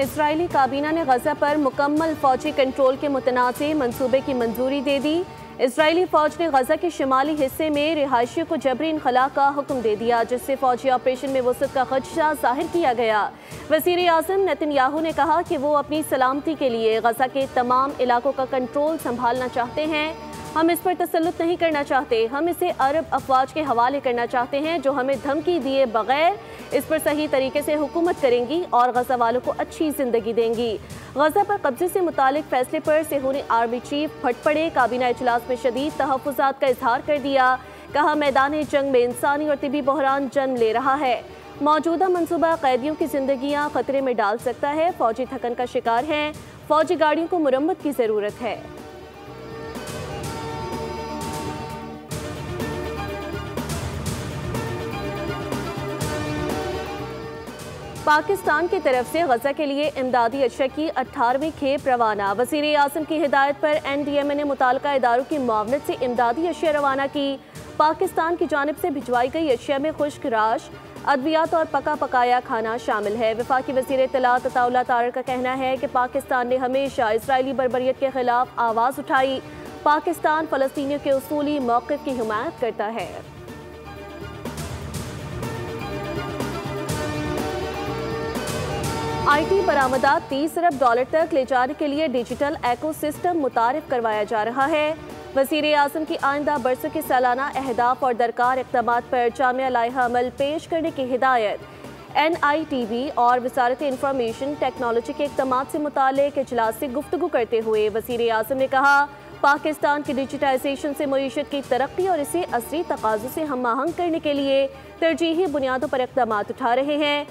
Israeli काबीना ने गजा पर मुकम्मल फौजी कंट्रोल के मुतनाज़ मंसूबे की मंजूरी दे दी। इसराइली फौज ने गजा के शिमाली हिस्से में रिहायशियों को जबरी इनखला का हुक्म दे दिया, जिससे फौजी ऑपरेशन में वसअत का खदशा जाहिर किया गया। वज़ीर आज़म नेतन्याहू ने कहा कि वो अपनी सलामती के लिए गजा के तमाम इलाकों का कंट्रोल संभालना चाहते हैं। हम इस पर तसल्लुत नहीं करना चाहते, हम इसे अरब अफवाज के हवाले करना चाहते हैं जो हमें धमकी दिए बगैर इस पर सही तरीके से हुकूमत करेंगी और गजा वालों को अच्छी जिंदगी देंगी। गजा पर कब्जे से मुतालिक फैसले पर सेहूनी आर्मी चीफ फट पड़े। काबीना इजलास में शदीद तहफ़्फ़ुज़ात का इजहार कर दिया। कहा, मैदान जंग में इंसानी और तिबी बहरान जन्म ले रहा है। मौजूदा मनसूबा कैदियों की जिंदगियाँ खतरे में डाल सकता है। फौजी थकन का शिकार हैं। फौजी गाड़ियों को मुरम्मत की ज़रूरत है। पाकिस्तान की तरफ से गजा के लिए इमदादी अशिया की 18वीं खेप रवाना। वज़ीर आज़म की हिदायत पर NDMA ने मुताल्लिका इदारों की मुआवनत से इमदादी अशिया रवाना की। पाकिस्तान की जानिब से भिजवाई गई अशिया में खुश्क राश, अद्वियात और पका पकाया खाना शामिल है। वफाकी वज़ीर इत्तलात अताउल्लाह तारर का कहना है कि पाकिस्तान ने हमेशा इसराइली बर्बरियत के खिलाफ आवाज़ उठाई। पाकिस्तान फ़लस्तीनियों के उसूली मौक़िफ़ की हिमायत करता है। IT बरामदात $30 अरब तक ले जाने के लिए डिजिटल एकोसिस्टम मुतारिफ करवाया जा रहा है। वज़ीर आज़म की आइंदा बरसों के सालाना अहदाफ और दरकार इक़दामात पर जामिया लाइहा अमल पेश करने की हिदायत। NITV और वज़ारत इंफॉर्मेशन टेक्नोलॉजी के इक़दामात से मुताल्लिक़ इजलास से गुफ्तगू करते हुए वज़ीर आज़म ने कहा, पाकिस्तान की डिजिटाइजेशन से मईशत की तरक्की और इसे असरी तकाज़ों से हम आहंग करने के लिए तरजीही बुनियादों पर इक़दामात उठा रहे हैं।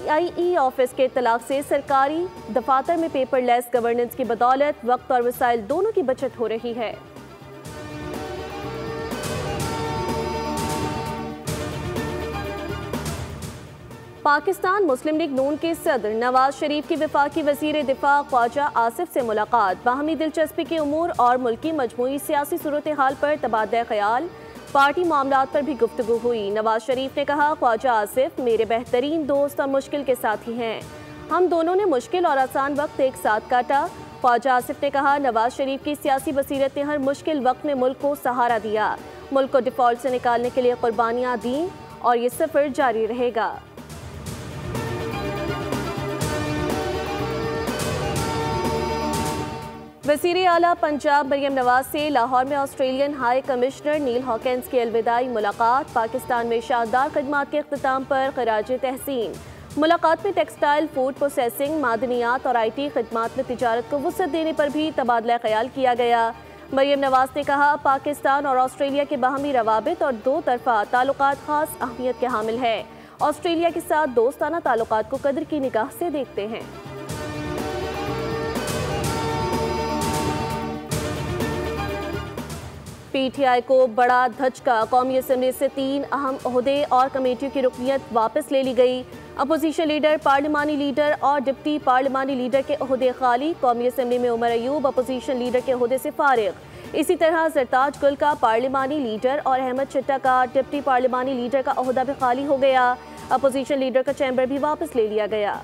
IE ऑफिस के इत्तलाक़ से सरकारी दफातर में पेपरलेस गवर्नेंस की बदौलत वक्त और वसाइल दोनों की बचत हो रही है। पाकिस्तान मुस्लिम लीग नून के सदर नवाज शरीफ की वफाकी वज़ीर दिफा ख्वाजा आसिफ से मुलाकात। बाहमी दिलचस्पी के उमूर और मुल्की मजमूई सियासी सूरत हाल पर तबादला ख्याल, पार्टी मामलात पर भी गुफ्तगू हुई। नवाज शरीफ ने कहा, ख्वाजा आसिफ मेरे बेहतरीन दोस्त और मुश्किल के साथी हैं। हम दोनों ने मुश्किल और आसान वक्त एक साथ काटा। ख्वाजा आसिफ ने कहा, नवाज शरीफ की सियासी बसीरत ने हर मुश्किल वक्त में मुल्क को सहारा दिया, मुल्क को डिफॉल्ट से निकालने के लिए कुर्बानियाँ दी और ये सफ़र जारी रहेगा। वज़ीर आला पंजाब मरियम नवाज से लाहौर में ऑस्ट्रेलियन हाई कमिश्नर नील हॉकिंस की अलविदाई मुलाकात। पाकिस्तान में शानदार खदमात के इख्तिताम पर खराज तहसीन। मुलाकात में टेक्सटाइल, फूड प्रोसेसिंग, मादनियात और IT खदमात में तिजारत को वुसअत देने पर भी तबादला ख्याल किया गया। मरियम नवाज ने कहा, पाकिस्तान और ऑस्ट्रेलिया के बाहमी रवाबित और दो तरफा ताल्लुकात खास अहमियत के हामिल है। ऑस्ट्रेलिया के साथ दोस्ताना ताल्लुकात को कदर की निगाह से देखते हैं। PTI को बड़ा धचका। कौमी असम्बली से 3 अहम ओहदे और कमेटियों की रुकनियत वापस ले ली गई। अपोजिशन लीडर, पार्लिमानी लीडर और डिप्टी पार्लिमानी लीडर के ओहदे खाली। कौमी असम्बली में उमर अयूब अपोजिशन लीडर के ओहदे से फारिग। इसी तरह जरताज गुल का पार्लिमानी लीडर और अहमद चट्टा का डिप्टी पार्लिमानी लीडर का ओहदा भी खाली हो गया। अपोजिशन लीडर का चैम्बर भी वापस ले लिया गया।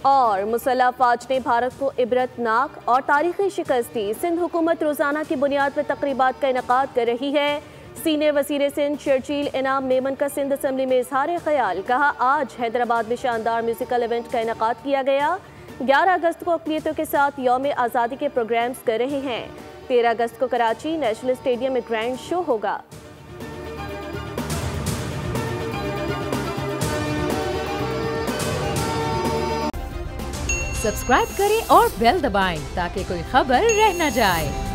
और मुसल्लह अफवाज ने भारत को इबरतनाक और तारीखी शिकस्त दी। सिंध हुकूमत रोज़ाना की बुनियाद पर तकरीबात का इनेकाद कर रही है। सीनियर वज़ीर सिंध शर्जील इनाम मेमन का सिंध असम्बली में इजहार ख्याल। कहा, आज हैदराबाद में शानदार म्यूजिकल इवेंट का इनेकाद किया गया। 11 अगस्त को अक़लियतों के साथ यौम आज़ादी के प्रोग्राम्स कर रहे हैं। 13 अगस्त को कराची नेशनल स्टेडियम में ग्रैंड शो होगा। सब्सक्राइब करें और बेल दबाएं ताकि कोई खबर रह न जाए।